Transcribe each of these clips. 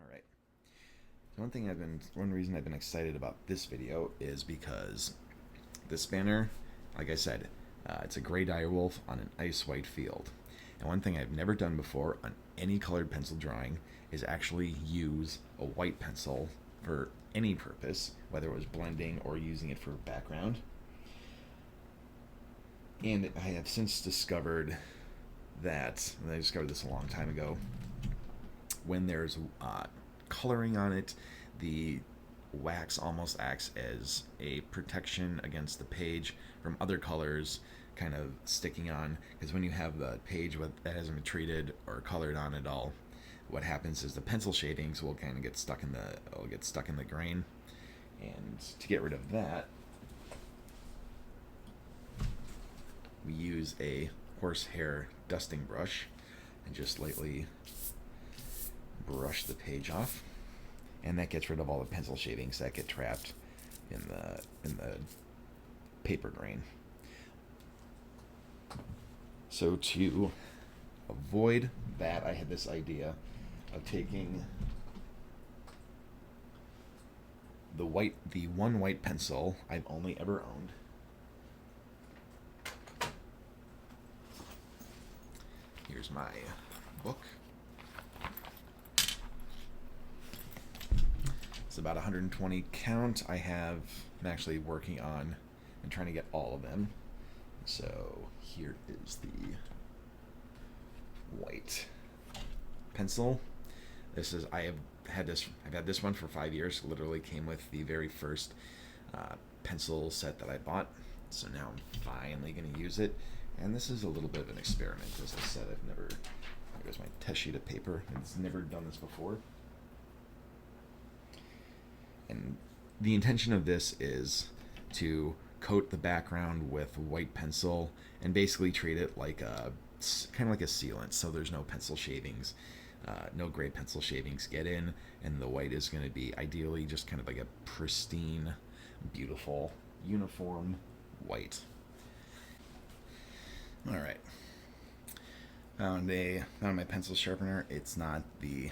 Alright. One reason I've been excited about this video is because this banner, like I said, it's a gray direwolf on an ice white field. And one thing I've never done before on any colored pencil drawing is actually use a white pencil for any purpose, whether it was blending or using it for background. And I have since discovered that, and I discovered this a long time ago, when there's coloring on it, the wax almost acts as a protection against the page from other colors kind of sticking on, because when you have the page that hasn't been treated or colored on at all, what happens is the pencil shadings will kind of get stuck in the grain. And to get rid of that, we use a horsehair dusting brush and just lightly brush the page off, and that gets rid of all the pencil shadings that get trapped in the paper grain. So to avoid that, I had this idea of taking the one white pencil I've only ever owned. Here's my book. It's about 120 count. I'm actually working on and trying to get all of them. So here is the white pencil. I've had this one for 5 years. Literally came with the very first pencil set that I bought. So now I'm finally going to use it. And this is a little bit of an experiment. As I said, here's my test sheet of paper. I've never done this before. And the intention of this is to coat the background with white pencil and basically treat it like kind of like a sealant, so there's no pencil shavings, no gray pencil shavings get in, and the white is going to be ideally just kind of like a pristine, beautiful, uniform white. All right. Found my pencil sharpener. It's not the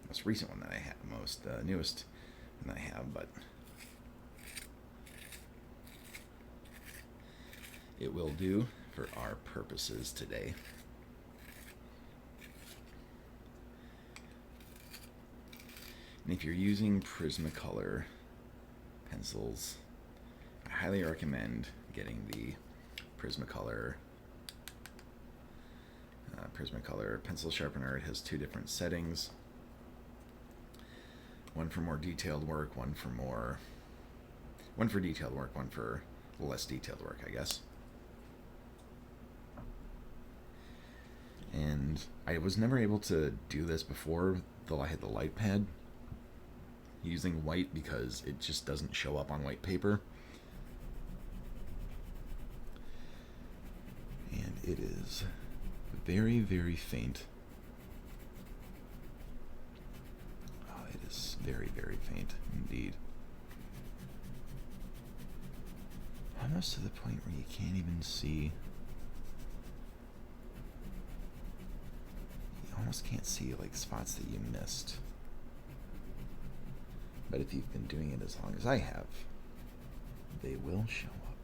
most recent one that I have, newest one that I have, but it will do for our purposes today. And if you're using Prismacolor pencils, I highly recommend getting the Prismacolor pencil sharpener. It has two different settings. One for more detailed work, one for detailed work, one for less detailed work, I guess. And I was never able to do this before though I had the Lightpad using white because it just doesn't show up on white paper. And it is very, very faint. Oh, it is very, very faint indeed. Almost to the point where you can't even see. You almost can't see like spots that you missed. But if you've been doing it as long as I have, they will show up.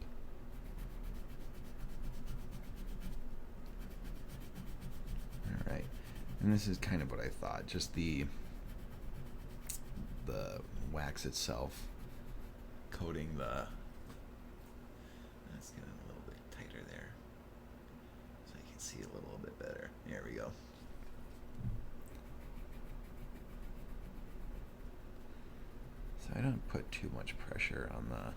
Alright, and this is kind of what I thought, just the wax itself coating the, let's get it a little bit tighter there so I can see a little bit better. There we go. So I don't put too much pressure on the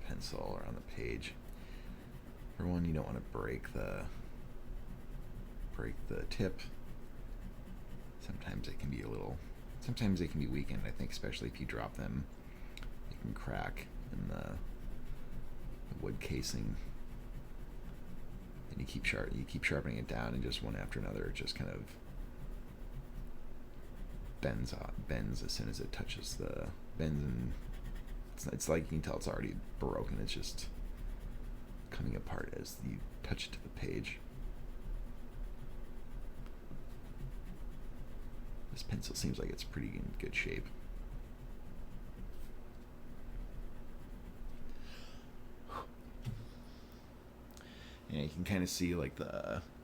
pencil or on the page. For one, you don't want to break the tip. Sometimes they can be weakened. I think especially if you drop them, it can crack in the wood casing. And you keep sharpening it down, and just one after another, it just kind of bends as soon as it touches bends and It's like you can tell it's already broken. It's just coming apart as you touch it to the page. This pencil seems like it's pretty in good shape. And you can kind of see like you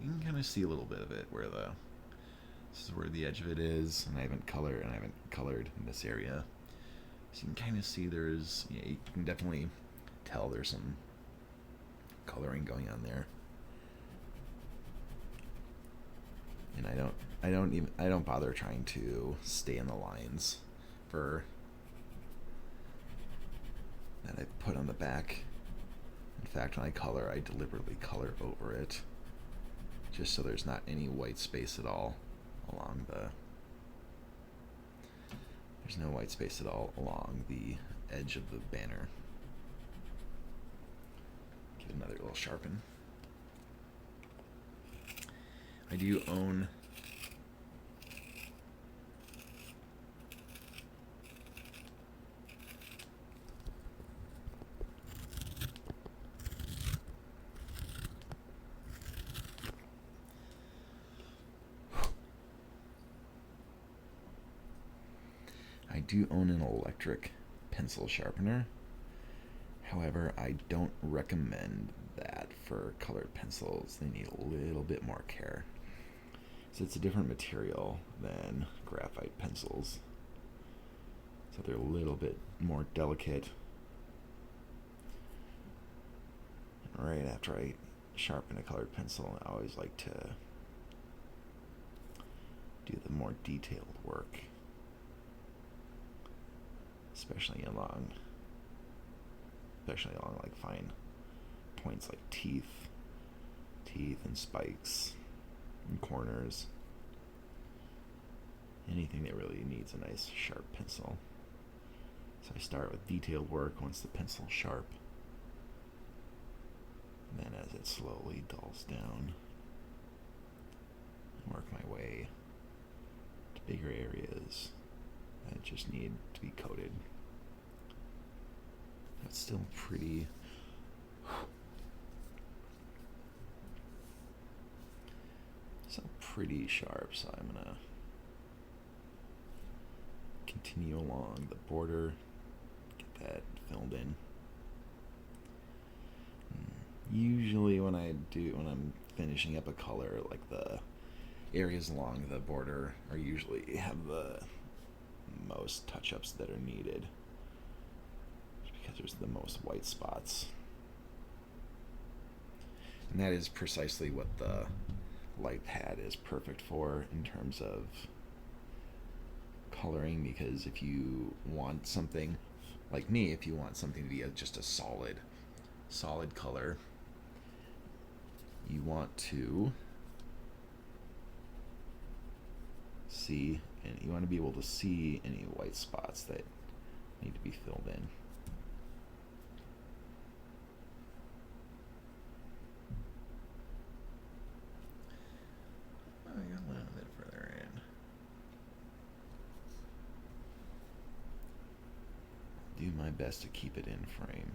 can kind of see a little bit of it where this is where the edge of it is, and I haven't colored in this area. So you can kind of see there's, you can definitely tell there's some coloring going on there. And I don't bother trying to stay in the lines for that I put on the back. In fact, when I color, I deliberately color over it, just so there's not any white space at all along the. There's no white space at all along the edge of the banner. Give it another little sharpen. I do own an electric pencil sharpener. However, I don't recommend that for colored pencils. They need a little bit more care. So it's a different material than graphite pencils. So they're a little bit more delicate. And right after I sharpen a colored pencil, I always like to do the more detailed work. Especially along like fine points like teeth and spikes and corners. Anything that really needs a nice sharp pencil. So I start with detailed work once the pencil's sharp. And then as it slowly dulls down, I work my way to bigger areas that just need to be coated. That's still pretty. Still pretty sharp, so I'm gonna continue along the border, get that filled in. Usually when I'm finishing up a color, like the areas along the border are usually have the most touch-ups that are needed, because there's the most white spots. And that is precisely what the Lightpad is perfect for in terms of coloring, because if you want something, like me, if you want something to be just a solid color, you want to see, and you want to be able to see any white spots that need to be filled in. I got a little bit further in. Do my best to keep it in frame.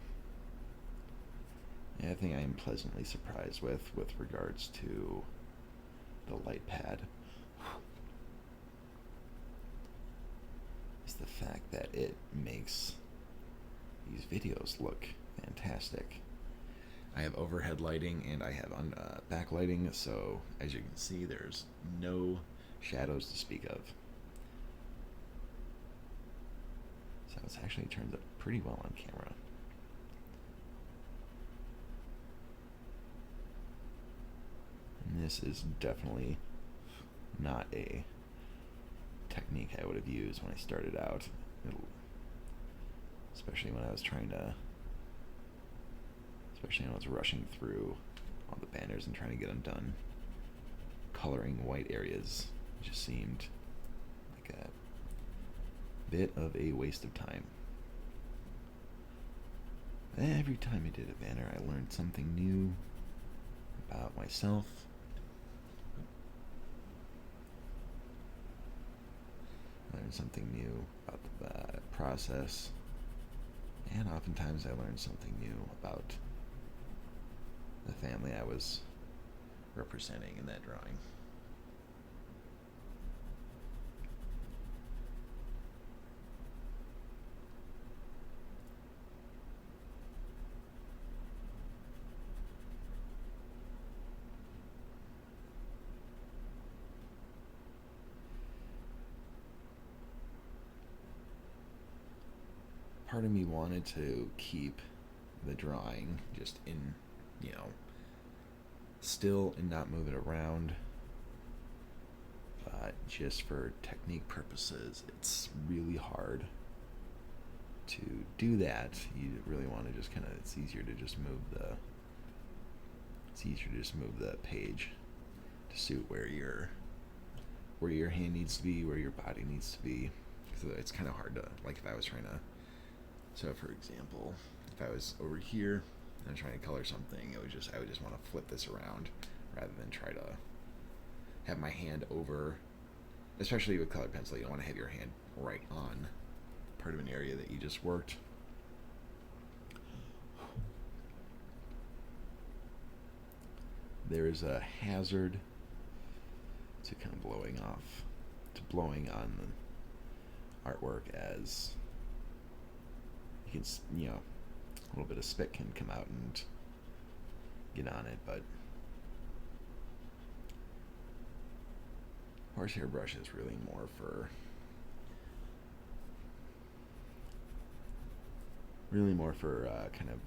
And I think I am pleasantly surprised with regards to the Lightpad is the fact that it makes these videos look fantastic. I have overhead lighting and I have backlighting, so as you can see, there's no shadows to speak of. So it actually turns out pretty well on camera. And this is definitely not a technique I would have used when I started out, especially when I was rushing through all the banners and trying to get them done. Coloring white areas just seemed like a bit of a waste of time. Every time I did a banner, I learned something new about myself. Learned something new about the process, And oftentimes I learned something new about the family I was representing in that drawing. Part of me wanted to keep the drawing just in, still and not move it around. But just for technique purposes, it's really hard to do that. You really want to just it's easier to just move the page to suit where your hand needs to be, where your body needs to be. So it's kind of hard to, like, if I was trying to, so for example, if I was over here and I'm trying to color something, I would just want to flip this around rather than try to have my hand over, especially with colored pencil. You don't want to have your hand right on part of an area that you just worked. There is a hazard to kind of blowing on the artwork, as you can, a little bit of spit can come out and get on it. But horsehair brush is really more for kind of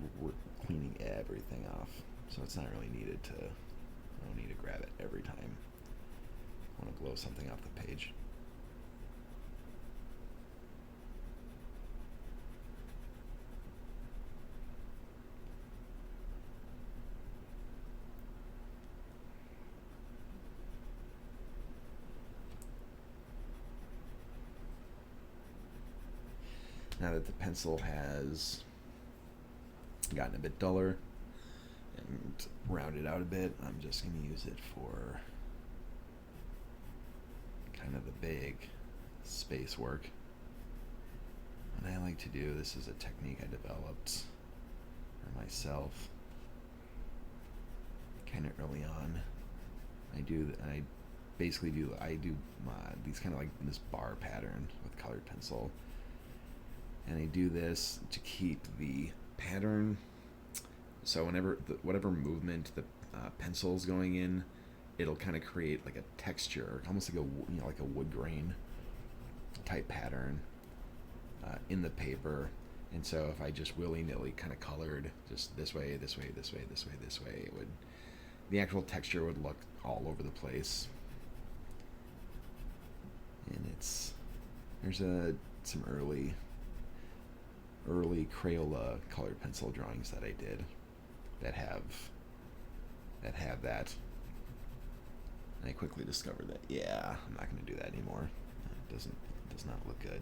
cleaning everything off. So it's not really needed I don't need to grab it every time I want to blow something off the page. Now that the pencil has gotten a bit duller and rounded out a bit, I'm just going to use it for kind of the big space work. And I like to do, this is a technique I developed for myself kind of early on. I do these kind of like this bar pattern with colored pencil. And I do this to keep the pattern, so whatever movement the pencil's going in, it'll kind of create like a texture, almost like a wood grain type pattern in the paper. And so if I just willy-nilly kind of colored just this way, the actual texture would look all over the place. And there's some early Crayola colored pencil drawings that I did that have that. And I quickly discovered that, I'm not going to do that anymore. It does not look good.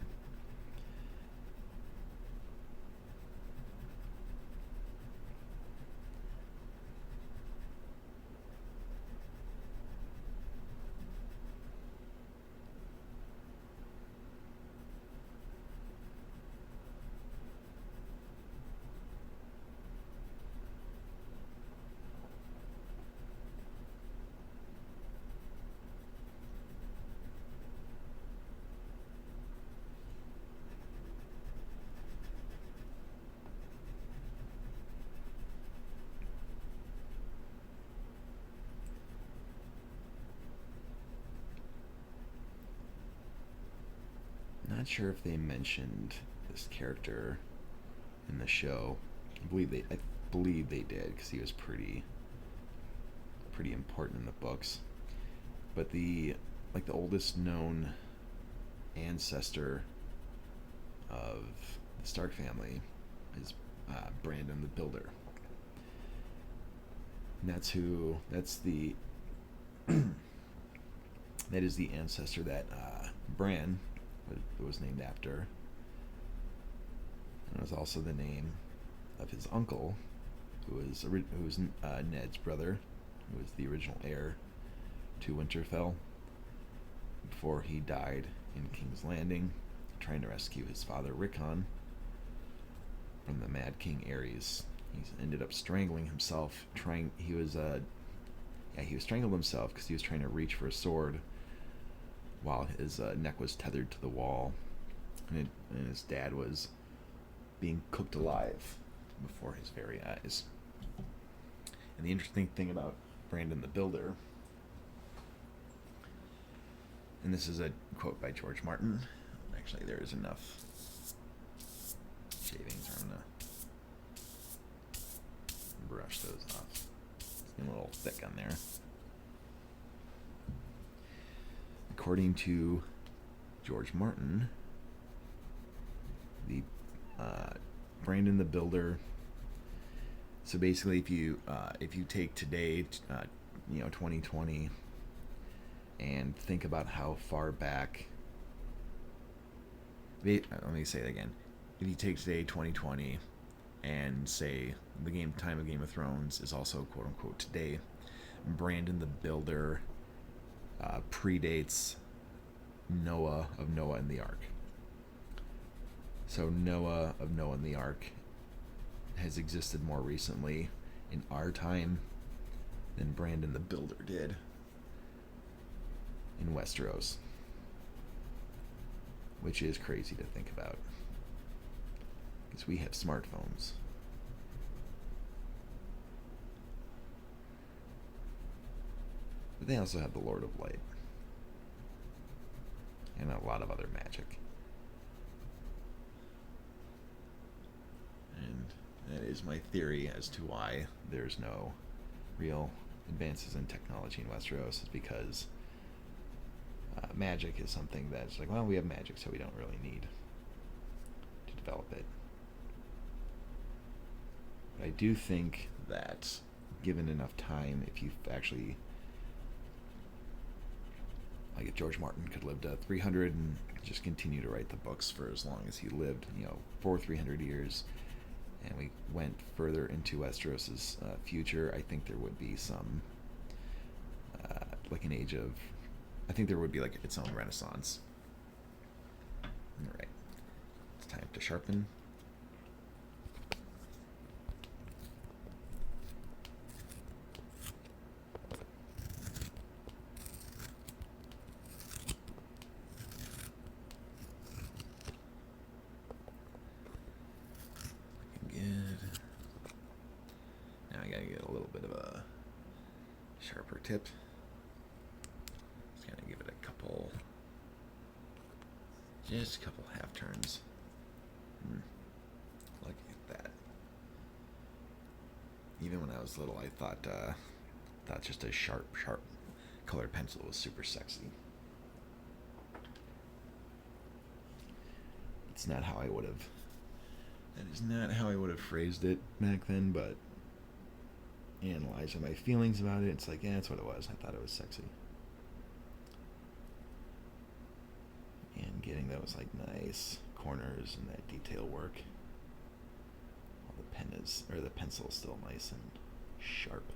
Not sure if they mentioned this character in the show. I believe they did, because he was pretty important in the books. But the oldest known ancestor of the Stark family is Brandon the Builder. And that is the ancestor that Bran was named after. And it was also the name of his uncle, who was Ned's brother, who was the original heir to Winterfell, before he died in King's Landing, trying to rescue his father Rickon. from the Mad King Ares. He's ended up strangling himself. He was strangled himself because he was trying to reach for a sword while his neck was tethered to the wall, and his dad was being cooked alive before his very eyes. And the interesting thing about Brandon the Builder, and this is a quote by George Martin. Actually, there is enough shavings. I'm going to brush those off. It's getting a little thick on there. According to George Martin, the Brandon the Builder. So basically, if you take today, 2020, and think about how far back. Let me say it again. If you take today, 2020, and say the time of Game of Thrones is also quote unquote today, Brandon the Builder predates Noah of Noah and the Ark. So Noah of Noah and the Ark has existed more recently in our time than Brandon the Builder did in Westeros, which is crazy to think about because we have smartphones. But they also have the Lord of Light and a lot of other magic. And that is my theory as to why there's no real advances in technology in Westeros, is because magic is something that's like, well, we have magic, so we don't really need to develop it. But I do think that given enough time, if you actually, like if George Martin could live to 300 and just continue to write the books for as long as he lived, for 300 years, and we went further into Westeros' future, I think there would be some, like an age of, I think there would be like its own renaissance. All right, it's time to sharpen. Tip. Just gonna give it just a couple half turns. Look at that. Even when I was little, I thought just a sharp colored pencil was super sexy. It's not how I would have. That is not how I would have phrased it back then, but analyzing my feelings about it, it's like, yeah, that's what it was. I thought it was sexy. And getting those like nice corners and that detail work. While the pencil is still nice and sharp.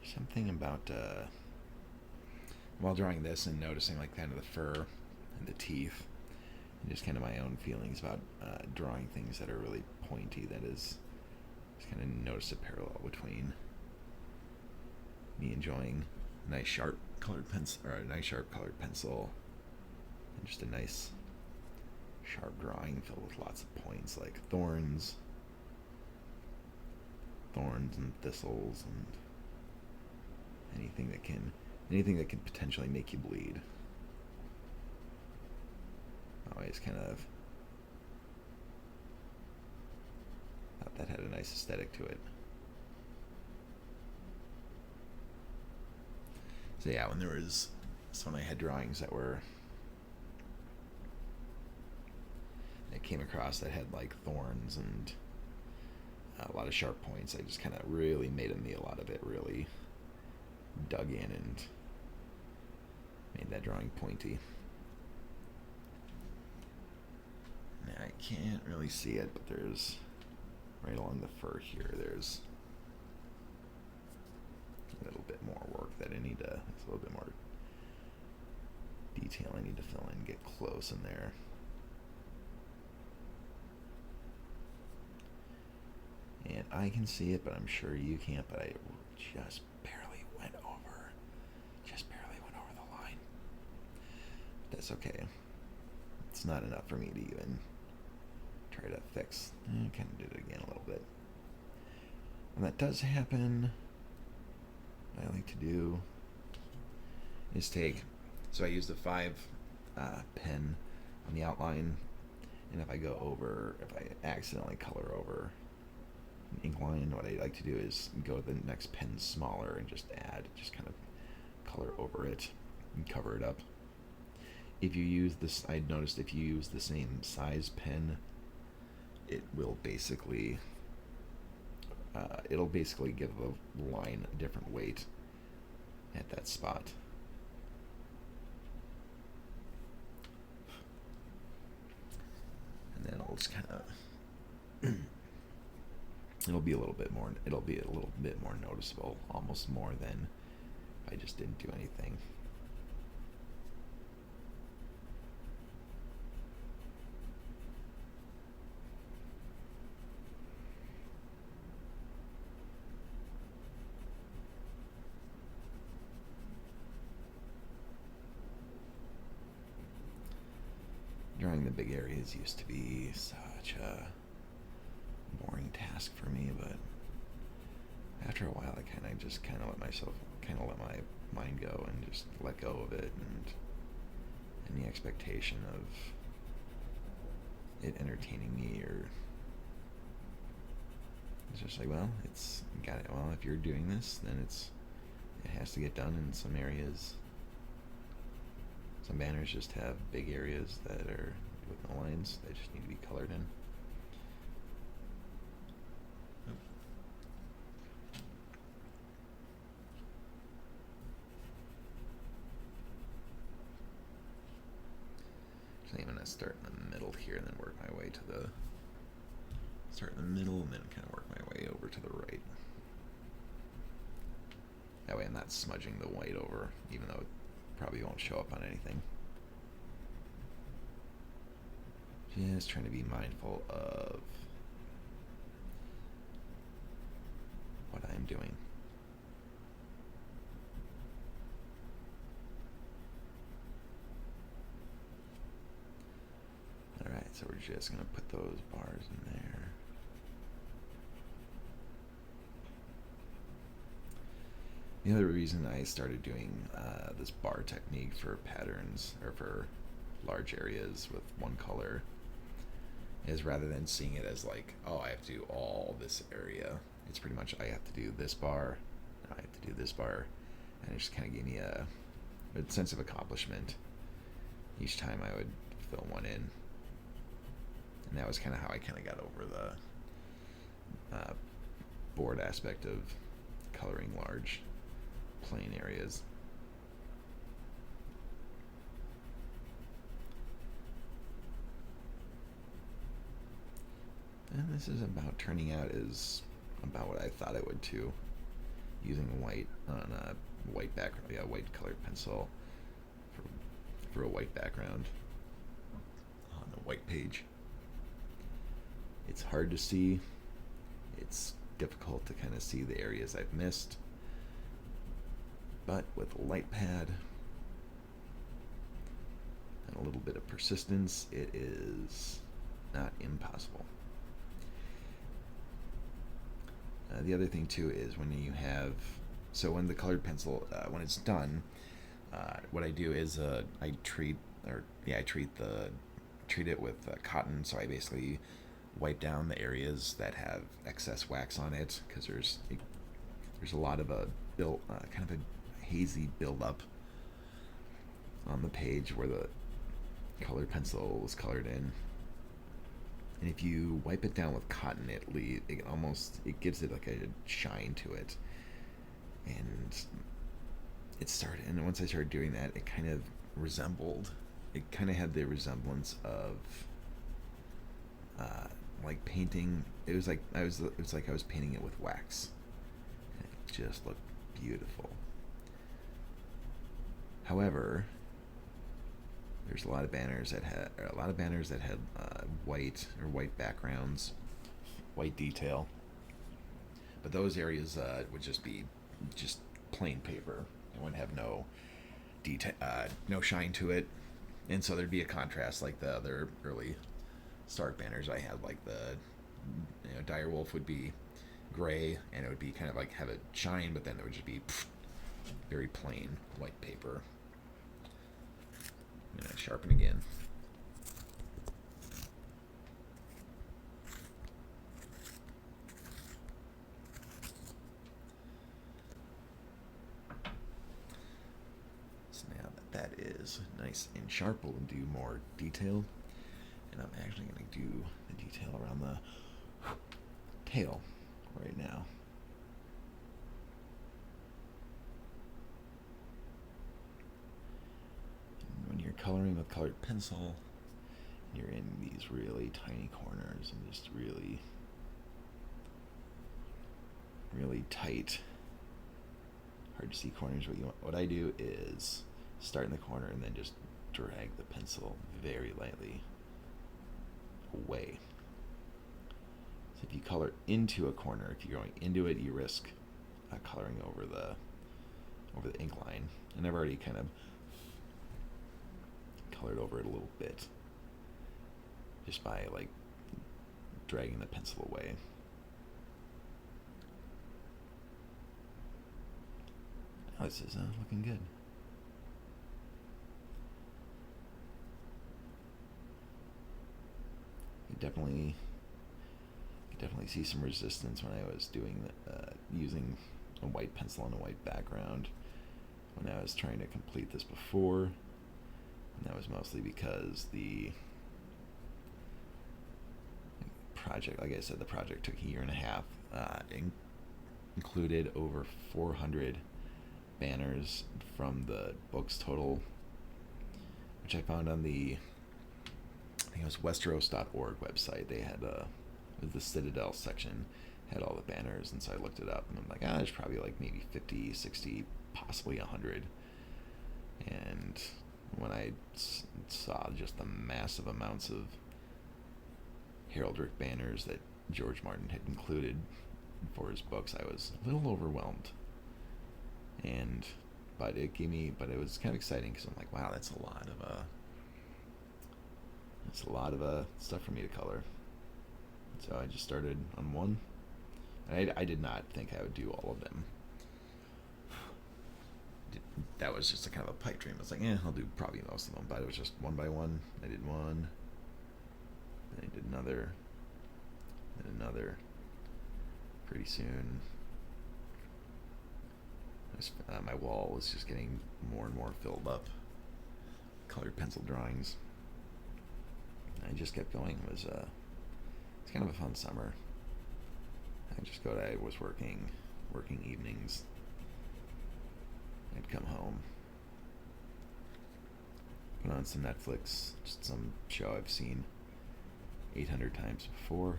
Something about while drawing this and noticing like kind of the fur and the teeth, and just kind of my own feelings about drawing things that are really pointy. That is, just kind of notice a parallel between me enjoying a nice sharp colored pencil, and just a nice sharp drawing filled with lots of points like thorns and thistles and anything that can potentially make you bleed. Always kind of thought that had a nice aesthetic to it. So yeah, when I had drawings that I came across that had like thorns and a lot of sharp points, I just kind of really made a meal out of it, really dug in and made that drawing pointy. Now I can't really see it, but there's right along the fur here, there's a little bit more work that I need to, it's a little bit more detail I need to fill in, get close in there. And I can see it, but I'm sure you can't, but I just barely went over the line. That's okay. It's not enough for me to even try to fix. I kind of did it again a little bit. When that does happen, what I like to do is so I use the 5 pen on the outline, and if I accidentally color over an ink line, what I like to do is go to the next pen smaller and just kind of color over it and cover it up. If you use this, I noticed if you use the same size pen, it will basically it'll basically give the line a different weight at that spot. And then it'll just kind of it'll be a little bit more noticeable, almost more than if I just didn't do anything. Drawing the big areas used to be such a boring task for me, but after a while I kind of let my mind go and just let go of it, and the expectation of it entertaining me, or it's just like, well, if you're doing this, then it has to get done in some areas. Some banners just have big areas that are with no lines. They just need to be colored in. So I'm going to start in the middle here and then work my way to start in the middle and then kind of work my way over to the right. That way I'm not smudging the white over, even though it probably won't show up on anything. Just trying to be mindful of what I'm doing. Alright, so we're just going to put those bars in there. The other reason I started doing this bar technique for patterns, or for large areas with one color, is rather than seeing it as like, oh, I have to do all this area, it's pretty much I have to do this bar, I have to do this bar, and it just kind of gave me a sense of accomplishment each time I would fill one in. And that was kind of how I kind of got over the board aspect of coloring large plain areas. And this is turning out about what I thought it would too, using white on a white background, white colored pencil for a white background on a white page. It's hard to see. It's difficult to kind of see the areas I've missed. But with Lightpad and a little bit of persistence, it is not impossible. The other thing too is when the colored pencil, when it's done, what I do is I treat it with cotton. So I basically wipe down the areas that have excess wax on it, because there's a lot of kind of a hazy buildup on the page where the colored pencil was colored in. And if you wipe it down with cotton, it gives it like a shine to it. And and once I started doing that, it kind of had the resemblance of like painting. It was like I was painting it with wax. And it just looked beautiful. However, There's a lot of banners that had white backgrounds, white detail, but those areas would just be just plain paper. It wouldn't have no detail, no shine to it, and so there'd be a contrast like the other early Stark banners I had, like the direwolf would be gray, and it would be kind of like have a shine, but then it would just be very plain white paper. I'm gonna sharpen again. So now that is nice and sharp, we'll do more detail. And I'm actually going to do the detail around the tail right now. And when you're coloring with colored pencil, you're in these really tiny corners and just really, really tight, hard to see corners. What I do is start in the corner and then just drag the pencil very lightly away. So if you color into a corner, if you're going into it, you risk coloring over the ink line. And I've already kind of colored over it a little bit just by like dragging the pencil away. Oh, this is looking good. You definitely see some resistance when I was doing using a white pencil on a white background when I was trying to complete this before, and that was mostly because the project, like I said, the project took a year and a half. Included over 400 banners from the book's total, which I found on the, I think it was Westeros.org website. They had the Citadel section had all the banners, and so I looked it up, and I'm like, there's probably like maybe 50, 60, possibly 100. And when I saw just the massive amounts of heraldic banners that George Martin had included for his books, I was a little overwhelmed. But it was kind of exciting because I'm like, wow, that's a lot of stuff for me to color. So I just started on one. I did not think I would do all of them. That was just a kind of a pipe dream. I was like, I'll do probably most of them. But it was just one by one. I did one, then I did another, then another. Pretty soon, my wall was just getting more and more filled up. Colored pencil drawings. I just kept going. It's kind of a fun summer. I was working evenings. I'd come home, put on some Netflix, just some show I've seen 800 times before.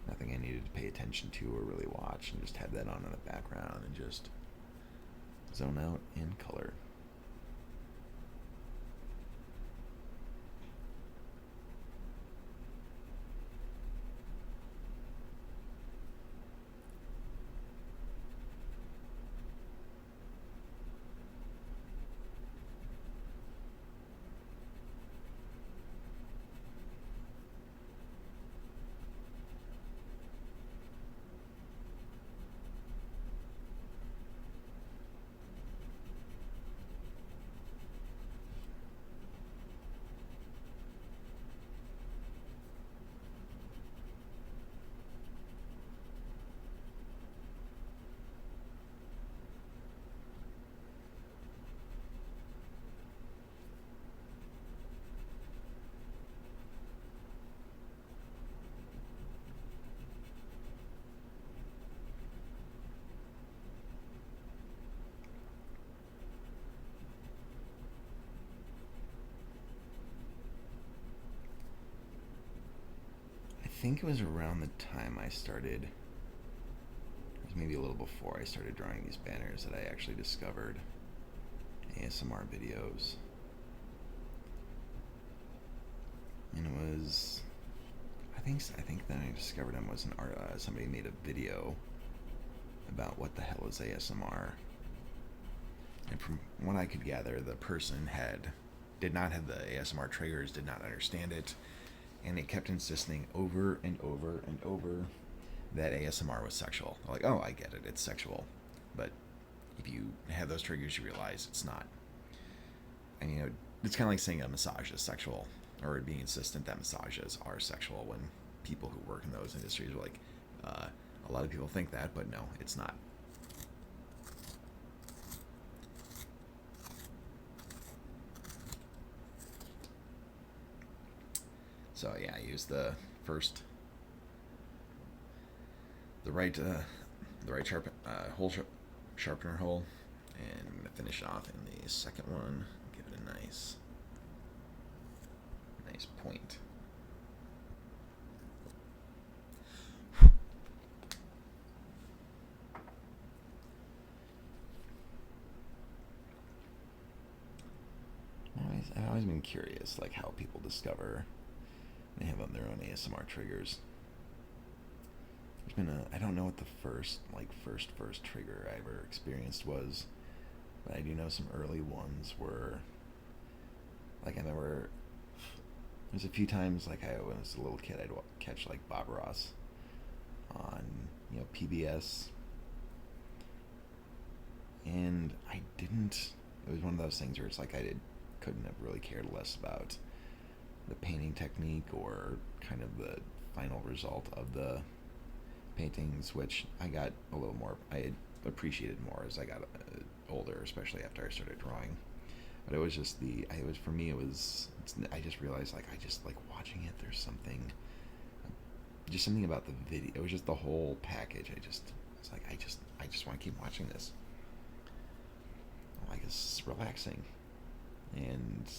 Nothing I needed to pay attention to or really watch, and just had that on in the background and just zone out in color. I think it was around the time I started, it was maybe a little before I started drawing these banners, that I actually discovered ASMR videos. was, I think then I discovered him was somebody made a video about what the hell is ASMR. And from what I could gather, the person did not have the ASMR triggers, did not understand it, and it kept insisting over and over and over that ASMR was sexual. Like, oh, I get it, it's sexual. But if you have those triggers, you realize it's not. And, you know, it's kind of like saying a massage is sexual, or being insistent that massages are sexual when people who work in those industries are like, a lot of people think that, but no, it's not. So yeah, I used the right sharpener hole, and finish off in the second one. Give it a nice point. I've always been curious, like how people discover they have on their own ASMR triggers. There's been I don't know what the first trigger I ever experienced was, but I do know some early ones were, like, I remember there's a few times, like, when I was a little kid, I'd catch like Bob Ross on, you know, PBS, and it was one of those things where it's like couldn't have really cared less about the painting technique or kind of the final result of the paintings, which I got a little more, I appreciated more as I got older, especially after I started drawing. But it was just for me, I just realized, like, I just like watching it. There's something about the video. It was just the whole package. I was like, I just want to keep watching this. Like, it's relaxing. And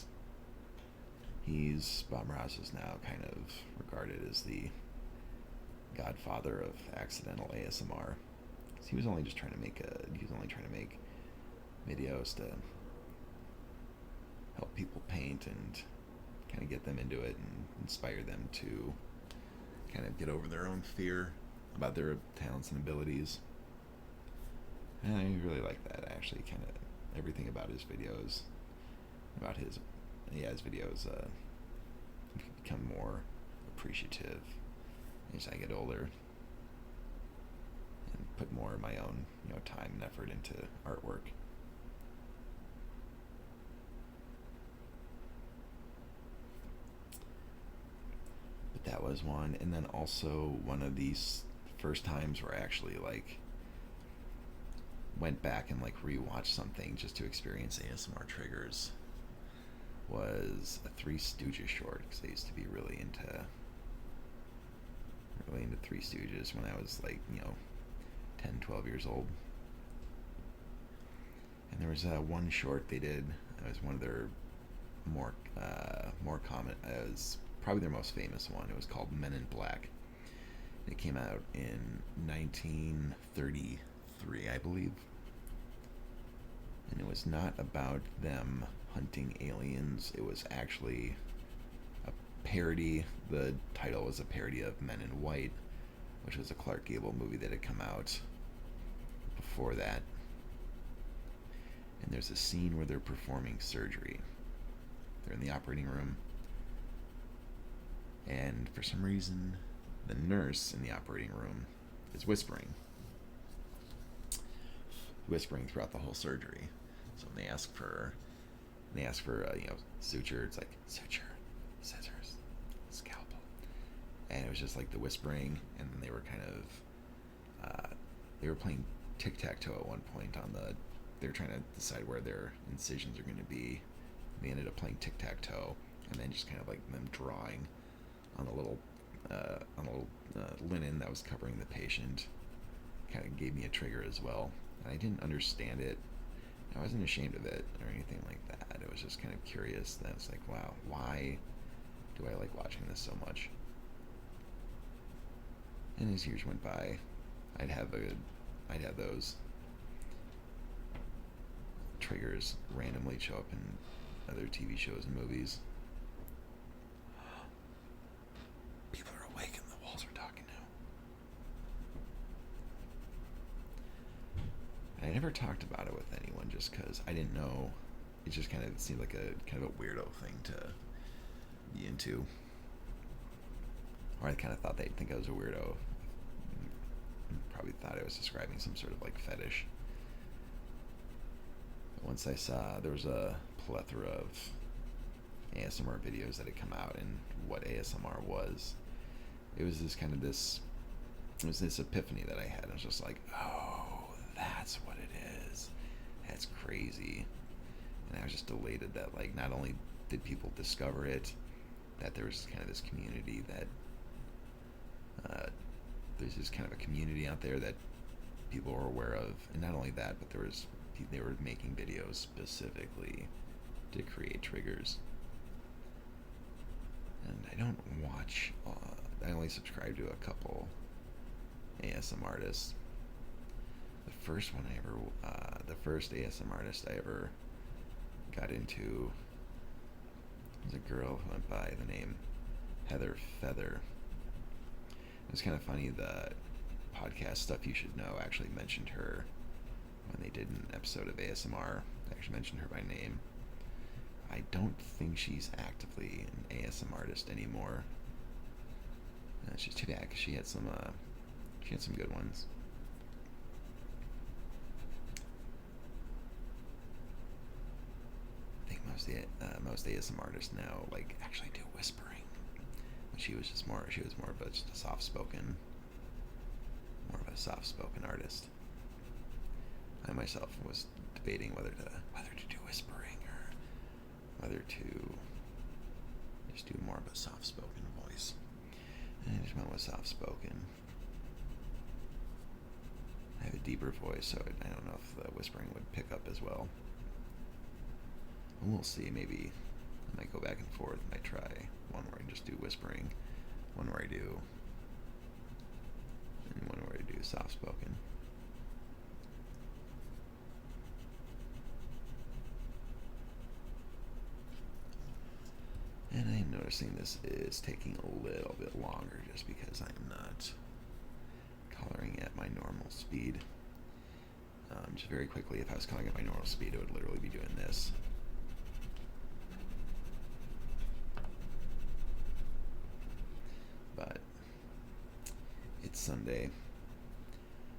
Bob Ross is now kind of regarded as the godfather of accidental ASMR. He was only trying to make videos to help people paint and kind of get them into it and inspire them to kind of get over their own fear about their talents and abilities. And I really like that, actually. Kind of everything about his videos, his videos become more appreciative as I get older and put more of my own, you know, time and effort into artwork. But that was one. And then also one of these first times where I actually like went back and like rewatched something just to experience ASMR triggers was a Three Stooges short, because I used to be really into Three Stooges when I was like, you know, 10, 12 years old. And there was one short they did. It was one of their more common, it was probably their most famous one. It was called Men in Black. It came out in 1933, I believe. And it was not about them hunting aliens. It was actually a parody. The title was a parody of Men in White, which was a Clark Gable movie that had come out before that. And there's a scene where they're performing surgery. They're in the operating room. And for some reason, the nurse in the operating room is whispering throughout the whole surgery. So when they ask for you know, suture, it's like suture, scissors, scalpel, and it was just like the whispering. And then they were kind of they were playing tic-tac-toe at one point they were trying to decide where their incisions are going to be. They ended up playing tic-tac-toe, and then just kind of like them drawing on a little linen that was covering the patient. Kind of gave me a trigger as well. And I didn't understand it. I wasn't ashamed of it or anything like that. It was just kind of curious. That was like, wow, why do I like watching this so much? And as years went by, I'd have those triggers randomly show up in other TV shows and movies. never talked about it with anyone just because I didn't know. It just kind of seemed like a kind of a weirdo thing to be into. Or I kind of thought they'd think I was a weirdo. Probably thought I was describing some sort of like fetish. But once I saw there was a plethora of ASMR videos that had come out and what ASMR was, it was this kind of this, it was this epiphany that I had. I was just like, oh, that's what it is. That's crazy. And I was just elated that like not only did people discover it, that there was kind of this community that there's this kind of a community out there that people were aware of, and not only that, but they were making videos specifically to create triggers. And I don't watch. I only subscribe to a couple ASM artists. The first ASM artist I ever got into was a girl who went by the name Heather Feather. It was kind of funny, the podcast Stuff You Should Know actually mentioned her when they did an episode of ASMR. They actually mentioned her by name. I don't think she's actively an ASM artist anymore. She's too bad because she had some good ones. I think most ASM artists now like actually do whispering. She was more of a soft spoken artist. I myself was debating whether to do whispering or whether to just do more of a soft spoken voice. And I just went with soft spoken. I have a deeper voice, so I don't know if the whispering would pick up as well. We'll see. Maybe I might go back and forth. I might try one where I just do whispering, one where I do, and one where I do soft spoken. And I am noticing this is taking a little bit longer just because I'm not coloring at my normal speed. Just very quickly, if I was coloring at my normal speed, it would literally be doing this. But it's Sunday.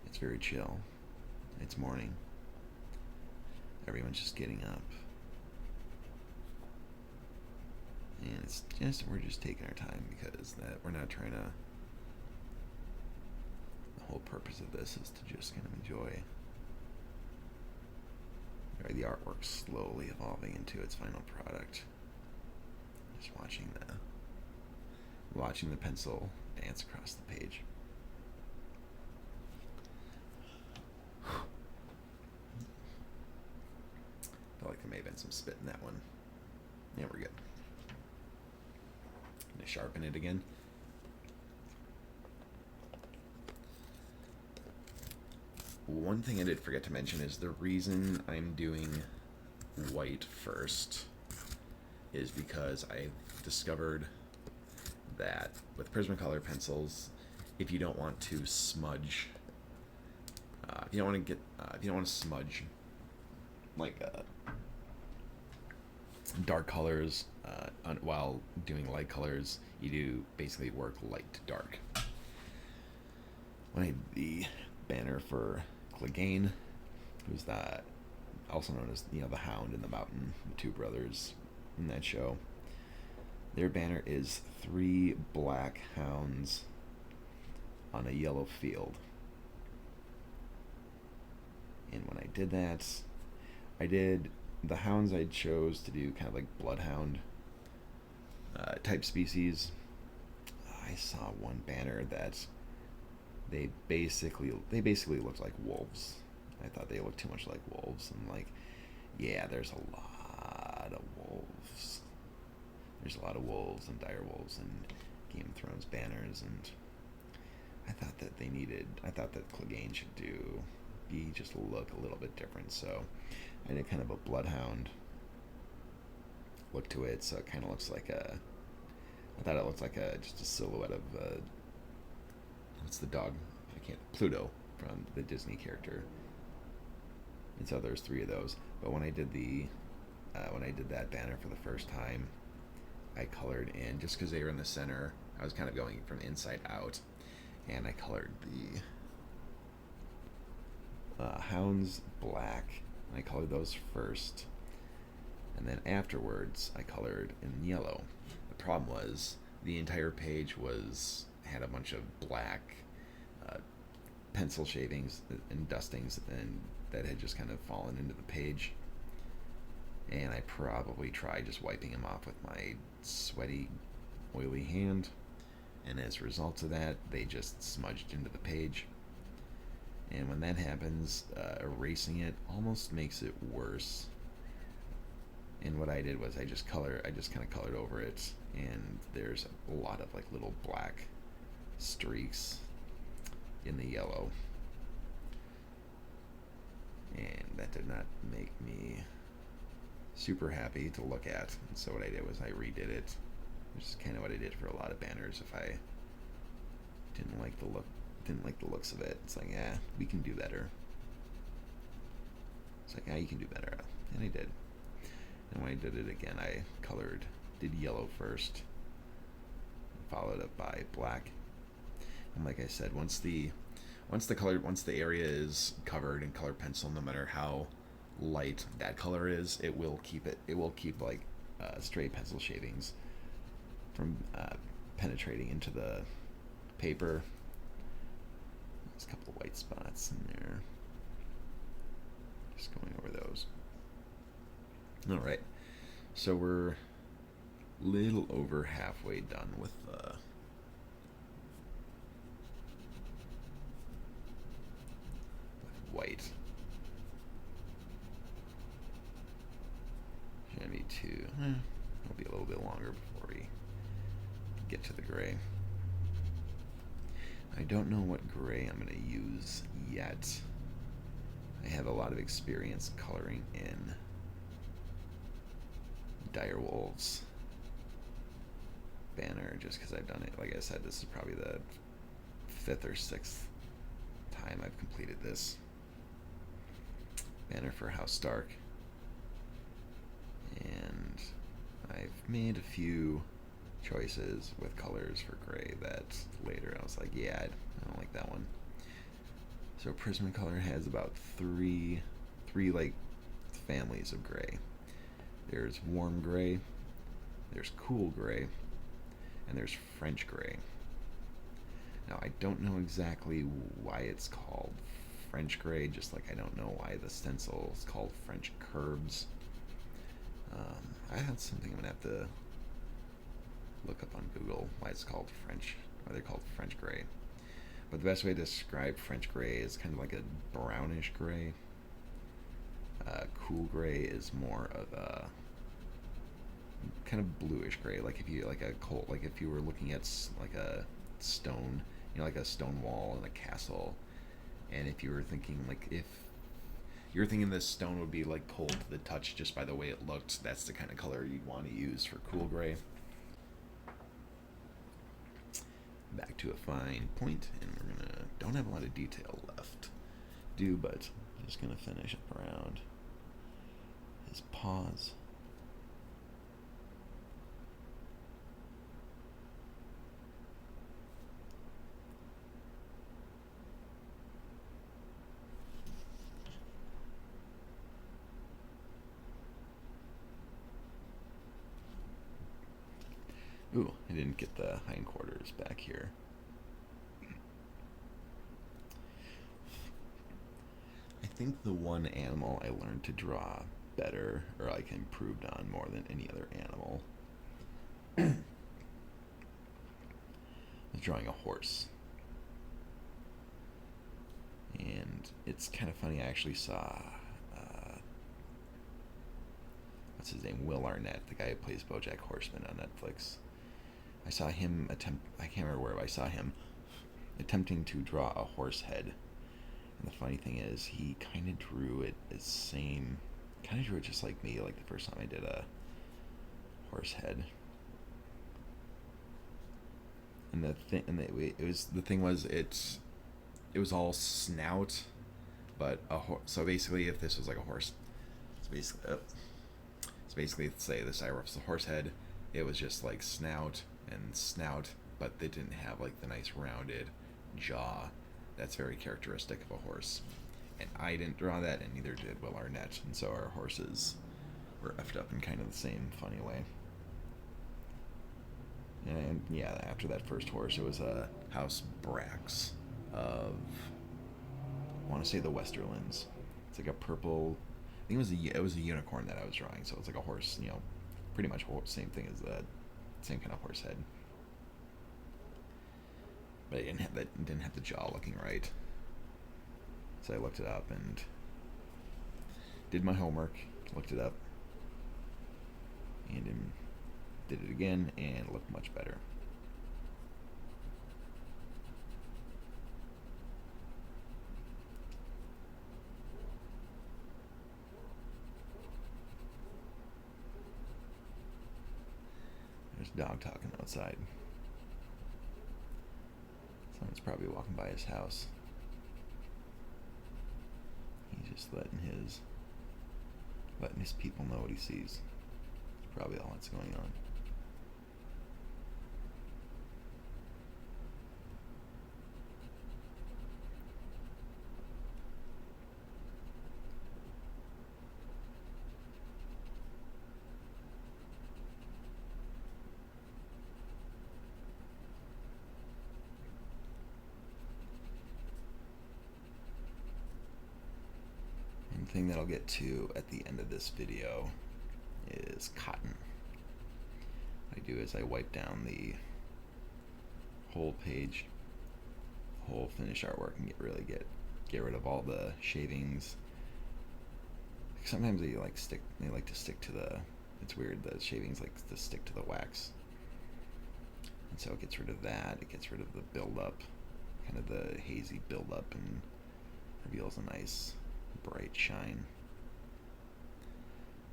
It's very chill. It's morning. Everyone's just getting up. And it's just, we're just taking our time because we're not trying to, the whole purpose of this is to just kind of enjoy the artwork slowly evolving into its final product. Just watching the pencil dance across the page. Felt like there may have been some spit in that one. Yeah, we're good. Gonna sharpen it again. One thing I did forget to mention is the reason I'm doing white first is because I discovered that with Prismacolor pencils, if you don't want to smudge, if you don't want to smudge like dark colors while doing light colors, you do basically work light to dark. When I did the banner for Clegane, who's that also known as the Hound and the Mountain, the two brothers in that show. Their banner is 3 black hounds on a yellow field. And when I did that, the hounds I chose to do kind of like bloodhound type species. I saw one banner that they basically looked like wolves. I thought they looked too much like wolves. I'm like, yeah, there's a lot of wolves. There's a lot of wolves and direwolves and Game of Thrones banners, and I thought that Clegane should just look a little bit different. So I did kind of a bloodhound look to it. So it kind of looks like I thought it looked like just a silhouette of what's the dog? Pluto from the Disney character. And so there's 3 of those. But when I did that banner for the first time, I colored in, just because they were in the center, I was kind of going from inside out, and I colored the hounds black. I colored those first, and then afterwards I colored in yellow. The problem was the entire page had a bunch of black pencil shavings and dustings, and that had just kind of fallen into the page. And I probably tried just wiping them off with my sweaty, oily hand, and as a result of that, they just smudged into the page. And when that happens, erasing it almost makes it worse. And what I did was I just kind of colored over it, and there's a lot of like little black streaks in the yellow, and that did not make me super happy to look at. And so what I did was I redid it, which is kind of what I did for a lot of banners. If I didn't like the looks of it, it's like, yeah, we can do better. It's like, yeah, you can do better, and I did. And when I did it again, I did yellow first, followed up by black. And like I said, once the area is covered in colored pencil, no matter how light that color is, it will keep like stray pencil shavings from penetrating into the paper. There's a couple of white spots in there. Just going over those. All right, so we're a little over halfway done with white. Should be 2. It'll be a little bit longer before we get to the gray. I don't know what gray I'm going to use yet. I have a lot of experience coloring in direwolf's banner, just because I've done it. Like I said, this is probably the 5th or 6th time I've completed this banner for House Stark, and I've made a few choices with colors for gray that later I was like, yeah, I don't like that one. So Prismacolor has about three like families of gray. There's warm gray, there's cool gray, and there's French gray. Now, I don't know exactly why it's called French gray, just like I don't know why the stencil is called French curbs. That's something I'm going to have to look up on Google, why they're called French gray. But the best way to describe French gray is kind of like a brownish gray. Cool gray is more of a kind of bluish gray, like if you were looking at like a stone, like a stone wall in a castle, and if you were thinking this stone would be like cold to the touch just by the way it looked, that's the kind of color you'd want to use for cool gray. Back to a fine point, and don't have a lot of detail left but I'm just gonna finish up around his paws. Ooh, I didn't get the hindquarters back here. I think the one animal I learned to draw better, or like improved on more than any other animal, was drawing a horse. And it's kind of funny, I actually saw, what's his name, Will Arnett, the guy who plays BoJack Horseman on Netflix. I saw him I can't remember where, but I saw him attempting to draw a horse head. And the funny thing is, he kind of drew it just like me, like the first time I did a horse head. And it was all snout, But so basically, if this was like a horse, so basically, say this direwolf's the horse head. It was just like snout and snout, but they didn't have like the nice rounded jaw that's very characteristic of a horse. And I didn't draw that, and neither did Will Arnett, and so our horses were effed up in kind of the same funny way. And yeah, after that first horse, it was a House Brax of, I want to say, the Westerlands. It's like a purple. I think it was a unicorn that I was drawing, so it's like a horse, pretty much same thing as the same kind of horse head. But it didn't have the jaw looking right. So I looked it up and did my homework, looked it up, and then did it again, and it looked much better. There's a dog talking outside. Someone's probably walking by his house. He's just letting his people know what he sees. That's probably all that's going on. Thing that I'll get to at the end of this video is cotton. What I do is I wipe down the whole page, whole finished artwork, and get rid of all the shavings. Sometimes they like to stick to the, it's weird, the shavings like to stick to the wax, and so it gets rid of that. It gets rid of the buildup, kind of the hazy buildup, and reveals a nice bright shine.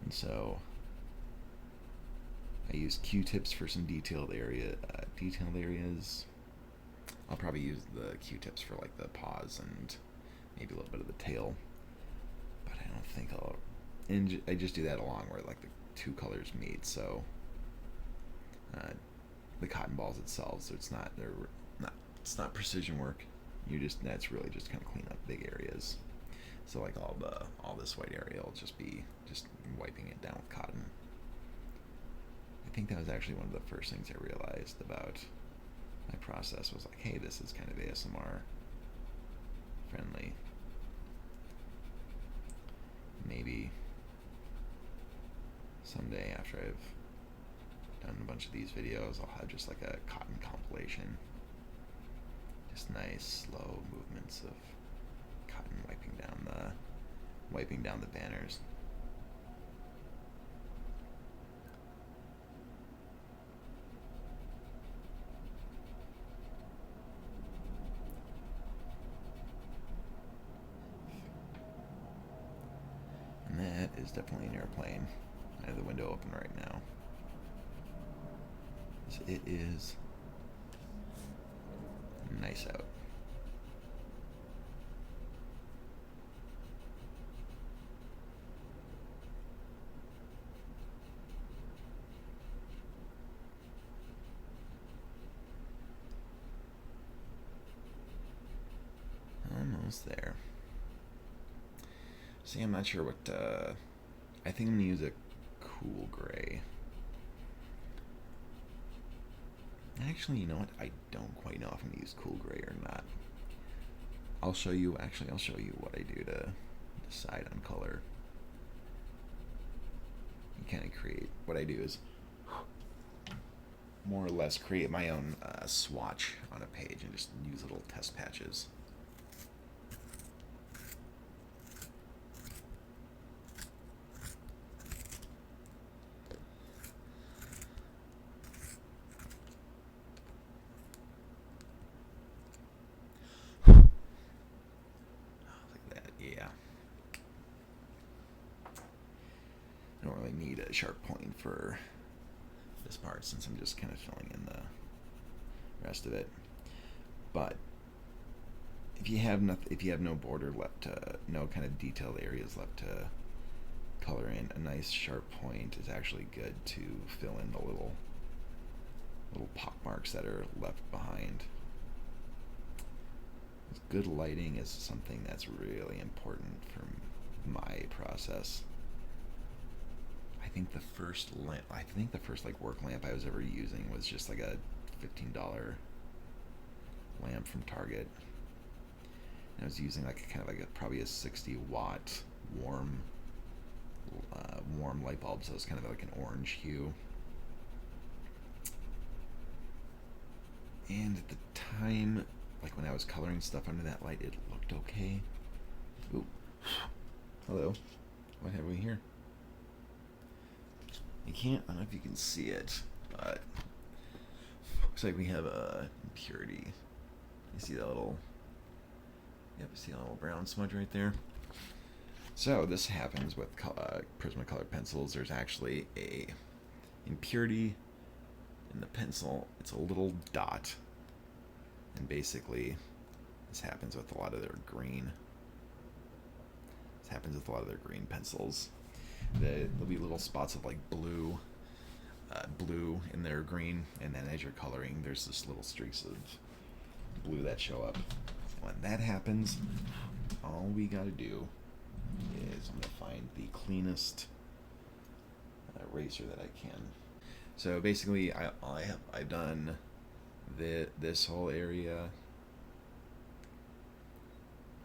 And so I use Q-tips for some detailed areas. I'll probably use the Q-tips for like the paws and maybe a little bit of the tail, but I don't think and I just do that along where like the two colors meet. So the cotton balls itself, so it's not precision work. That's really just kind of clean up big areas. So like all this white area will just be just wiping it down with cotton. I think that was actually one of the first things I realized about my process, was like, hey, this is kind of ASMR friendly. Maybe someday after I've done a bunch of these videos, I'll have just like a cotton compilation. Just nice slow movements of cotton wiping down the banners. And that is definitely an airplane. I have the window open right now. It is nice out. Almost there. See, I'm not sure what, I think I'm going to use a cool gray. Actually, you know what? I don't quite know if I'm going to use cool gray or not. I'll show you what I do to decide on color. You kind of create, what I do is more or less create my own swatch on a page and just use little test patches. Need a sharp point for this part since I'm just kind of filling in the rest of it, but if you have no border left to, no kind of detailed areas left to color in, a nice sharp point is actually good to fill in the little pock marks that are left behind. Good lighting is something that's really important for my process. I think the first like work lamp I was ever using was just like a $15 lamp from Target. And I was using like probably a 60-watt warm light bulb, so it's kind of like an orange hue. And at the time, like when I was coloring stuff under that light, it looked okay. Ooh. Hello. What have we here? I don't know if you can see it, but looks like we have a impurity. You see that little, yep, see a little brown smudge right there? So this happens with Prismacolor pencils. There's actually a impurity in the pencil. It's a little dot, and basically this happens with a lot of their green. This happens with a lot of their green pencils. There'll be little spots of like blue in their green, and then as you're coloring, there's this little streaks of blue that show up. When that happens, all we gotta do is I'm gonna find the cleanest eraser that I can. So basically, I've done this whole area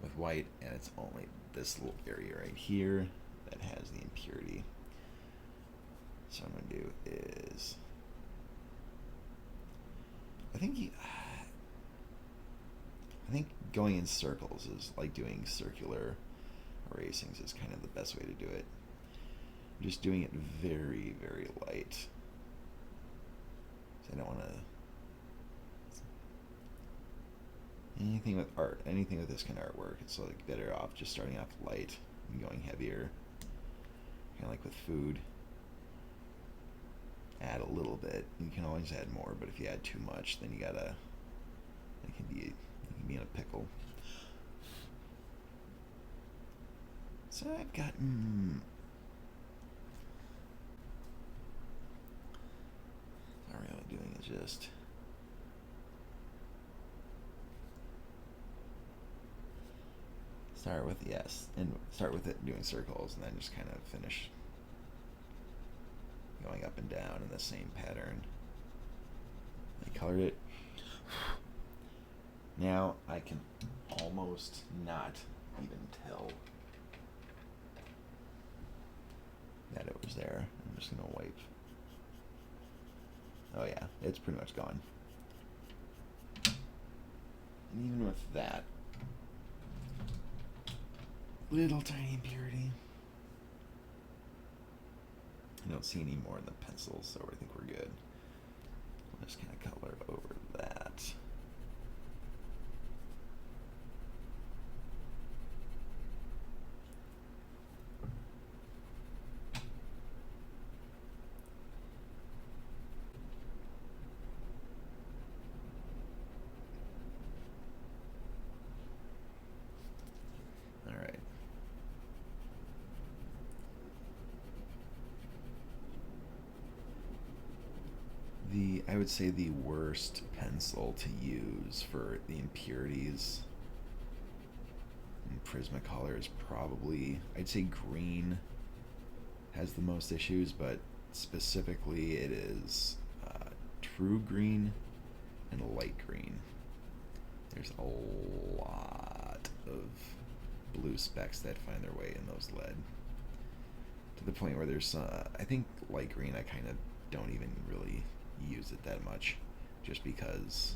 with white, and it's only this little area right here that has the impurity. So what I'm gonna do is, I think going in circles is like doing circular erasings is kind of the best way to do it. I'm just doing it very, very light. So I don't want to. Anything with art, anything with this kind of artwork, it's like better off just starting off light and going heavier. Kind of like with food. Add a little bit. You can always add more, but if you add too much, then you can be in a pickle. So I've got all I'm doing is just start with it doing circles, and then just kind of finish going up and down in the same pattern. I colored it. Now I can almost not even tell that it was there. I'm just gonna wipe. Oh yeah, it's pretty much gone. And even with that little tiny impurity, I don't see any more in the pencil, so I think we're good. I'm just gonna color over that. Alright. I would say the worst pencil to use for the impurities in Prismacolor is probably, I'd say green has the most issues, but specifically it is true green and light green. There's a lot of blue specks that find their way in those lead, to the point where there's I think light green I kind of don't even really use it that much, just because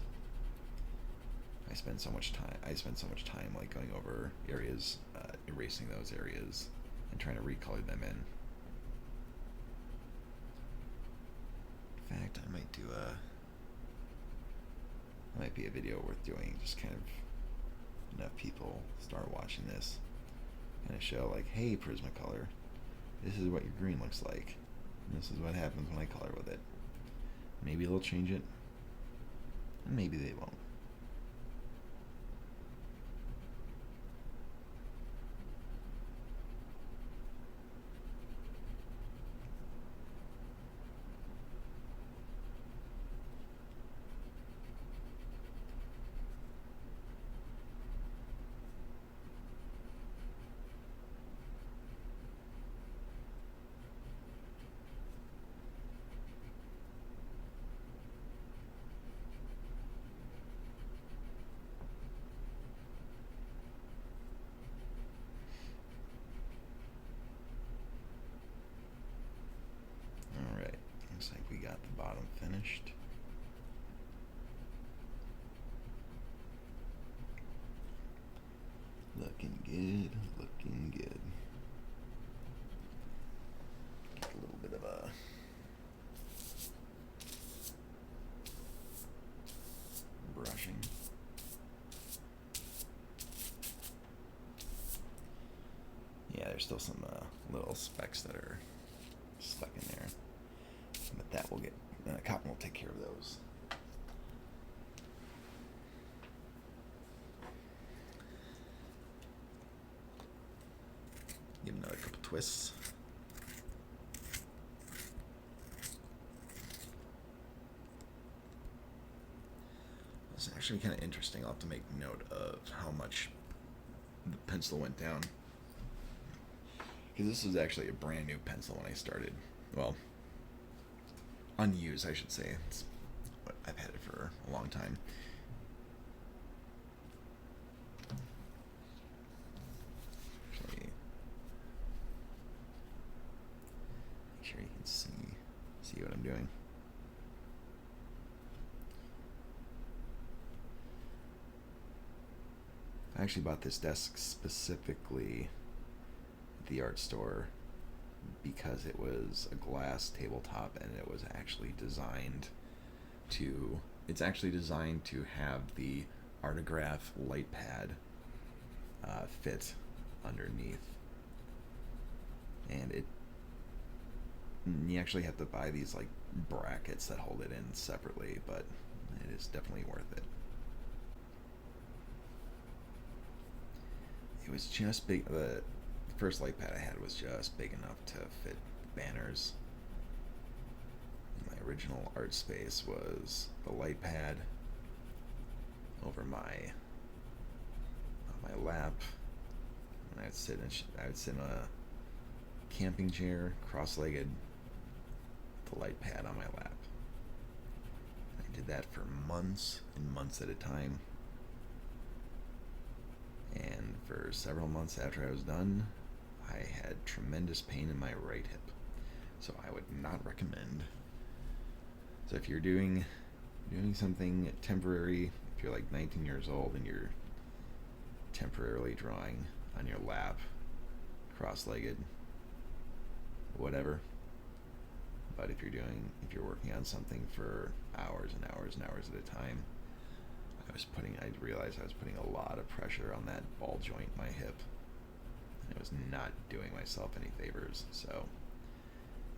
I spend so much time like going over areas, erasing those areas and trying to recolor them in. In fact, I might do might be a video worth doing, just kind of enough people start watching this, kind of show like, hey Prismacolor, this is what your green looks like, and this is what happens when I color with it. Maybe they'll change it, and maybe they won't. brushed. Looking good, looking good. Get a little bit of a brushing. Yeah, there's still some little specks that are stuck in there, but that will get cotton will take care of those. Give another couple twists. It's actually kind of interesting. I'll have to make note of how much the pencil went down, because this was actually a brand new pencil when I started. Well, unused, I should say. I've had it for a long time. Actually, make sure you can see what I'm doing. I actually bought this desk specifically at the art store because it was a glass tabletop, and it was actually designed to have the Artograph Lightpad fit underneath, and you actually have to buy these like brackets that hold it in separately, but it is definitely worth it. It was just big. The first light pad I had was just big enough to fit banners. My original art space was the light pad over my lap, and I would sit in a camping chair, cross-legged, the light pad on my lap. I did that for months and months at a time. And for several months after I was done, I had tremendous pain in my right hip. So I would not recommend. So if you're doing something temporary, if you're like 19 years old and you're temporarily drawing on your lap, cross-legged, whatever. But if you're working on something for hours and hours and hours at a time, I realized I was putting a lot of pressure on that ball joint in my hip, and it was not doing myself any favors. So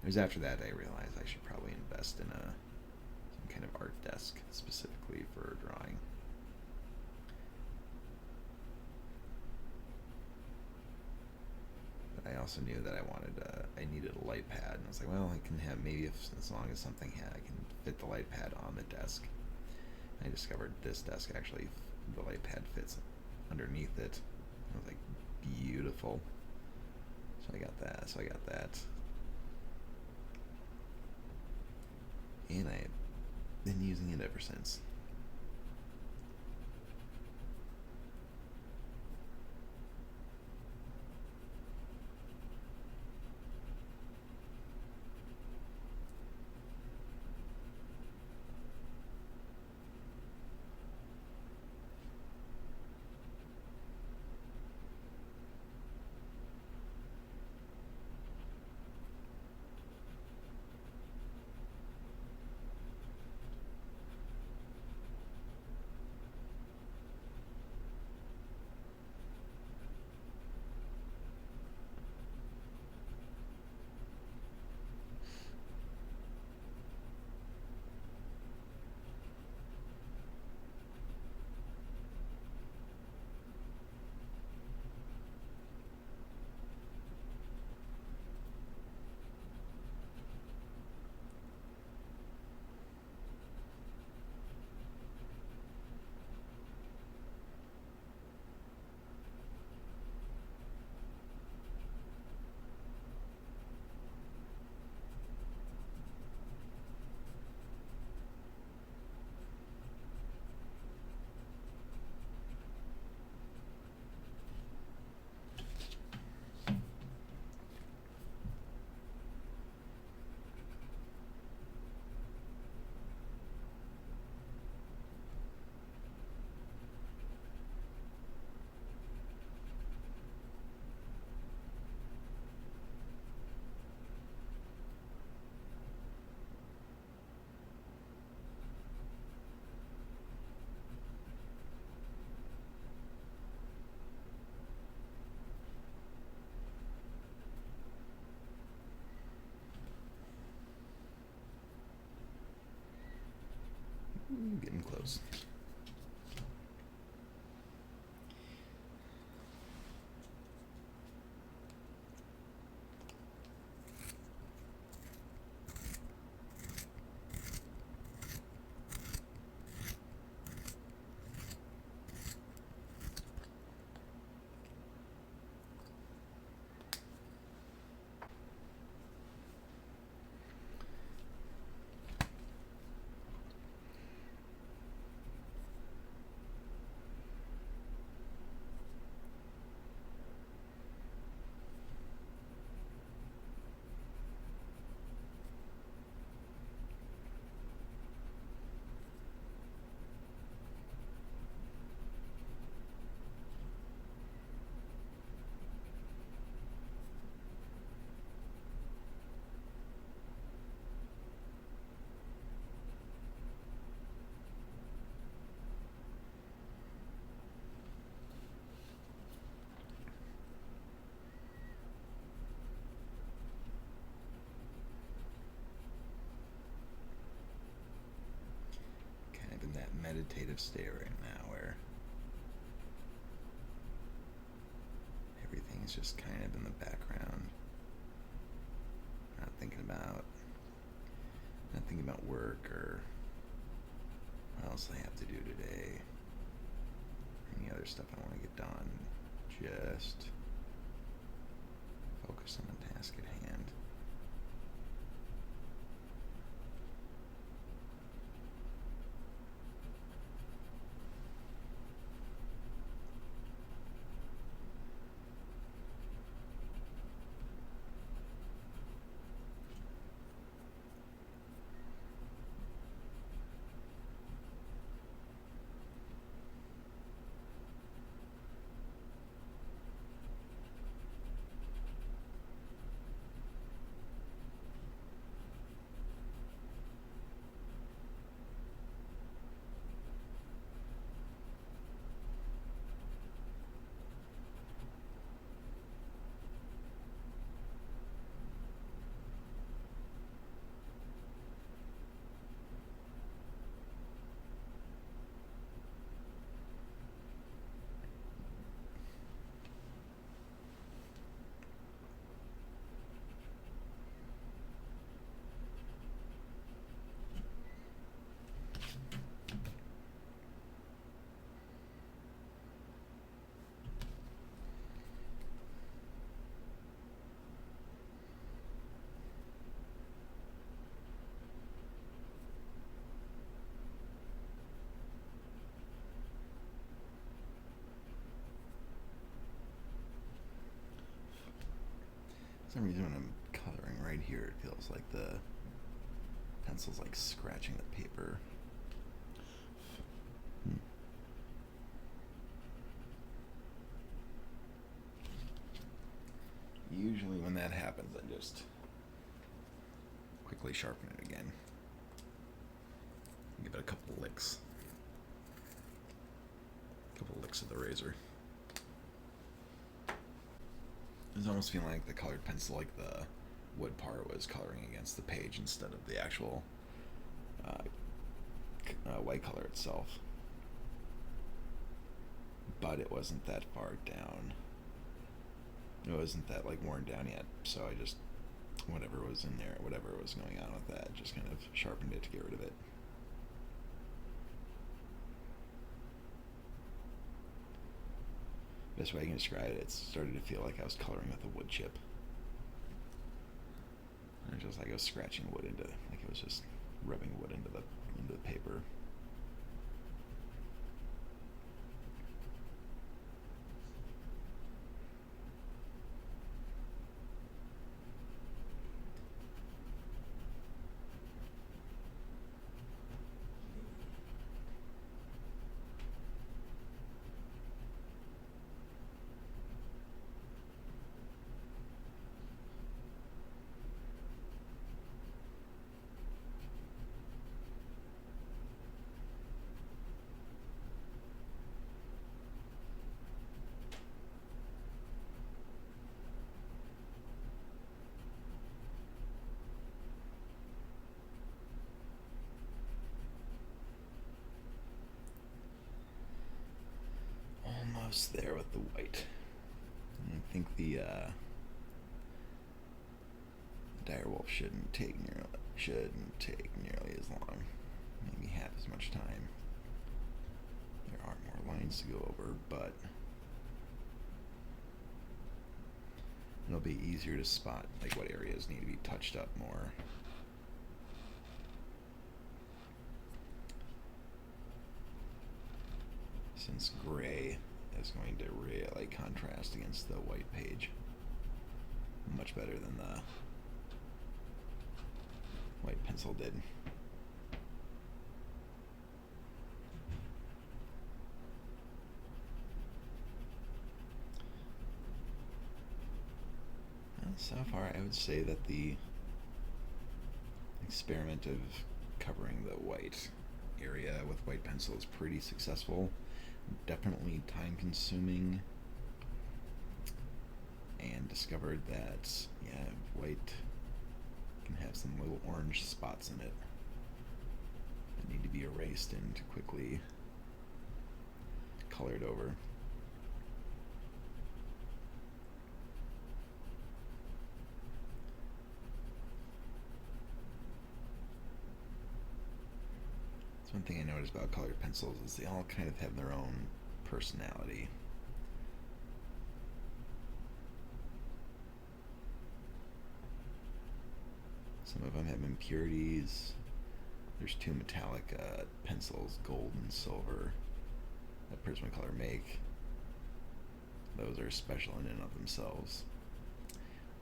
it was after that I realized I should probably invest in some kind of art desk specifically for drawing. But I also knew that I needed a light pad, and I was like, well, I can have as long as something I can fit the light pad on the desk. I discovered this desk actually, the light pad fits underneath it. I was like, beautiful. So I got that. And I've been using it ever since. Getting close. In that meditative state right now where everything's just kind of in the background, not thinking about work or what else I have to do today, any other stuff I want to get done. Just focus on the task at hand. For some reason when I'm coloring right here, it feels like the pencil's like scratching the paper. Usually when that happens, I just quickly sharpen it again. Give it a couple licks. A couple licks of the razor. It's almost feeling like the colored pencil, like the wood part, was coloring against the page instead of the actual white color itself. But it wasn't that far down. It wasn't that like worn down yet, so I just, whatever was in there, whatever was going on with that, just kind of sharpened it to get rid of it. Best way I can describe it, it started to feel like I was coloring with a wood chip. And just like I was scratching wood into, like it was just rubbing wood into the paper. almost there with the white. I think the direwolf shouldn't take nearly as long, maybe half as much time. There are more lines to go over, but it'll be easier to spot like what areas need to be touched up more. Since gray is going to really contrast against the white page much better than the white pencil did. So far, I would say that the experiment of covering the white area with white pencil is pretty successful. Definitely time consuming, and discovered that, yeah, white can have some little orange spots in it that need to be erased and quickly colored over. One thing I noticed about colored pencils is they all kind of have their own personality. Some of them have impurities. There's two metallic pencils, gold and silver, that Prismacolor make. Those are special in and of themselves.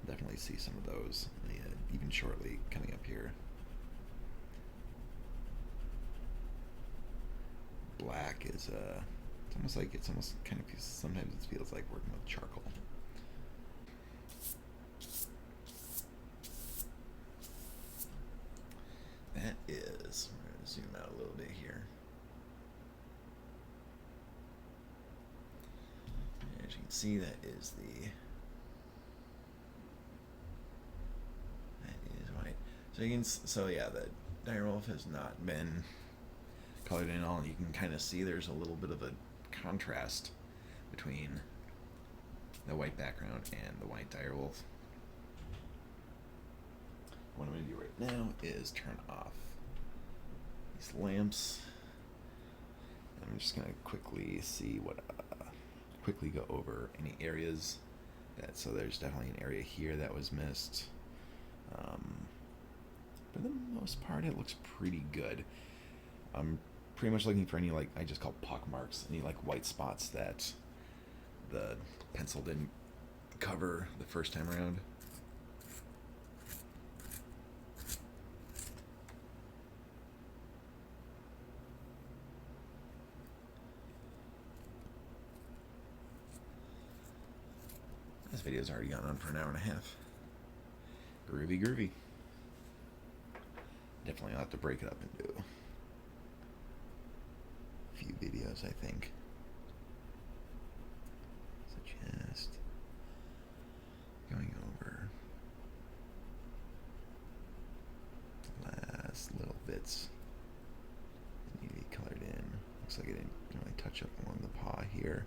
Definitely see some of those even shortly coming up here. Black is it's almost kind of, sometimes it feels like working with charcoal. That is, we're going to zoom out a little bit here. As you can see, that is white. So you can, yeah, the direwolf has not been colored in all, and you can kind of see there's a little bit of a contrast between the white background and the white direwolf. What I'm going to do right now is turn off these lamps. I'm just going to quickly quickly go over any areas so there's definitely an area here that was missed. For the most part, it looks pretty good. I'm pretty much looking for any, like, I just call pock marks, any like white spots that the pencil didn't cover the first time around. This video's already gone on for an hour and a half. Groovy. Definitely have to break it up into a few videos, I think. So just going over the last little bits that need to be colored in. Looks like I didn't really touch up along the paw here.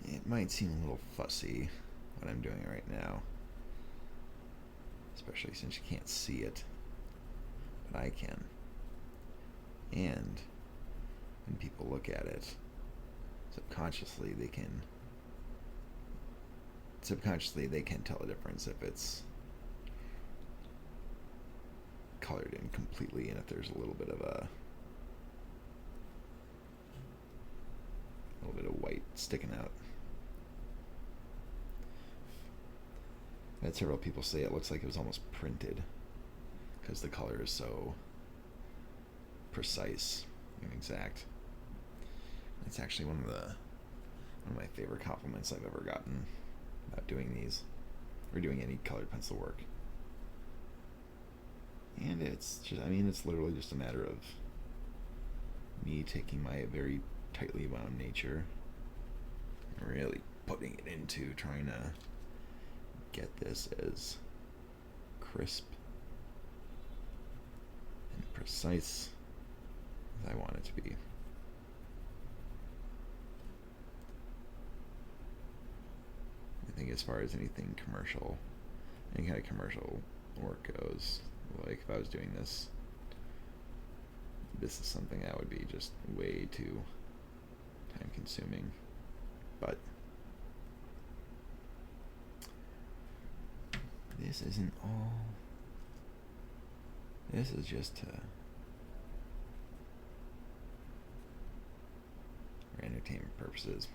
It might seem a little fussy what I'm doing right now, especially since you can't see it, but I can. And when people look at it, subconsciously they can tell the difference if it's colored in completely and if there's a little bit of white sticking out. I had several people say it looks like it was almost printed because the color is so precise and exact. It's actually one of my favorite compliments I've ever gotten about doing these, or doing any colored pencil work. And it's just, I mean, it's literally just a matter of me taking my very tightly wound nature and really putting it into trying to get this as crisp and precise as I want it to be. I think as far as anything commercial, any kind of commercial work goes, like if I was doing this, this is something that would be just way too time consuming. But this isn't all. This is just for entertainment purposes.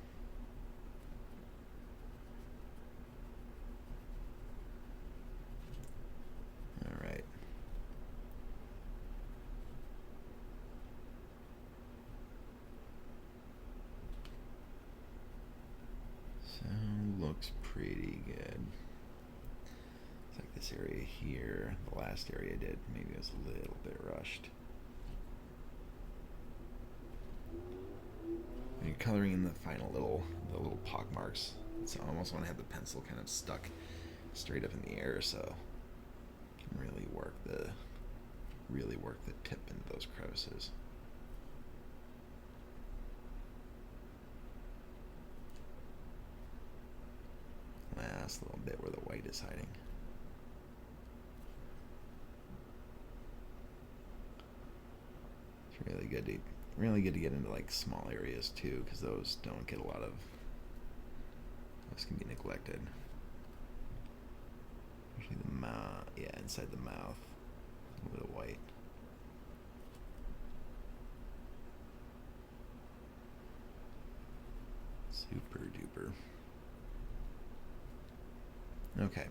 Alright. So looks pretty good. It's like this area here, the last area I did, maybe it was a little bit rushed. When you're coloring in the final the little pock marks, it's almost want to have the pencil kind of stuck straight up in the air, so you can really work the tip into those crevices. Last little bit where the white is hiding. It's really good to get into like small areas too, because those don't get a lot of. Those can be neglected. Especially the mouth, yeah, inside the mouth, a little bit of white. Super duper. Okay.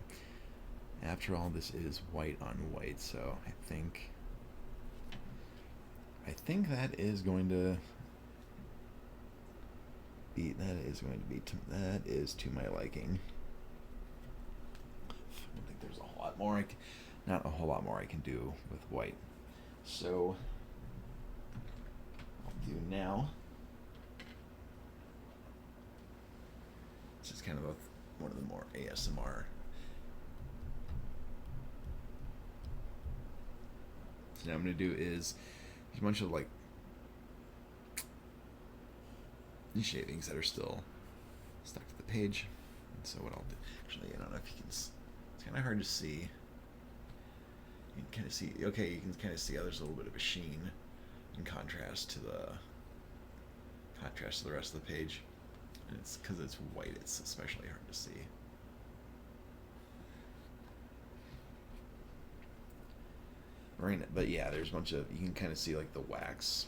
After all, this is white on white, so I think that is going to be that is to my liking. I don't think there's a whole lot more not a whole lot more I can do with white. So I'll do now. This is kind of one of the more ASMR. So now I'm going to do is a bunch of like shavings that are still stuck to the page. And so what I'll do, actually, I don't know if you can, it's kind of hard to see. You can kind of see, okay, you can kind of see how there's a little bit of a sheen in contrast to the rest of the page. And it's because it's white, it's especially hard to see. Right, but yeah, there's a bunch of, you can kind of see like the wax,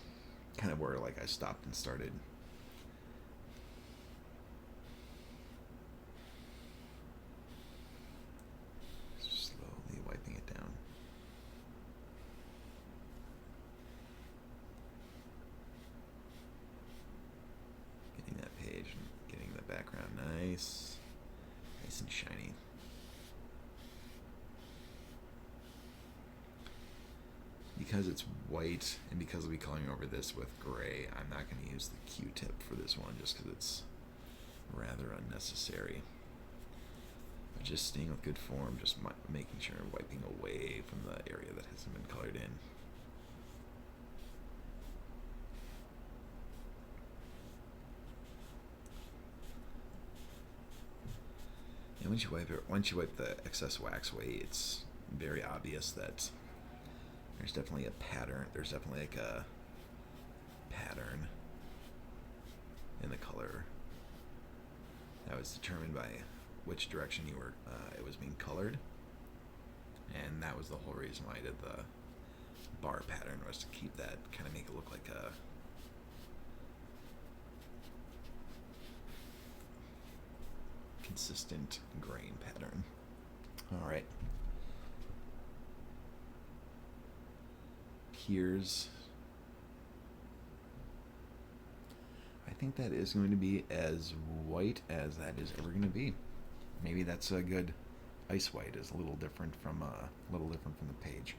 kind of where like I stopped and started. Slowly wiping it down. Getting that page and getting the background nice and shiny. Because it's white and because I'll be coloring over this with gray, I'm not going to use the Q-tip for this one just because it's rather unnecessary. But just staying with good form, just making sure I'm wiping away from the area that hasn't been colored in. And once you wipe the excess wax away, it's very obvious that there's definitely a pattern. There's definitely like a pattern in the color that was determined by which direction it was being colored, and that was the whole reason why I did the bar pattern, was to keep that, kind of make it look like a consistent grain pattern. All right. Here's, I think that is going to be as white as that is ever going to be. Maybe that's a good ice white, is a little different from the page.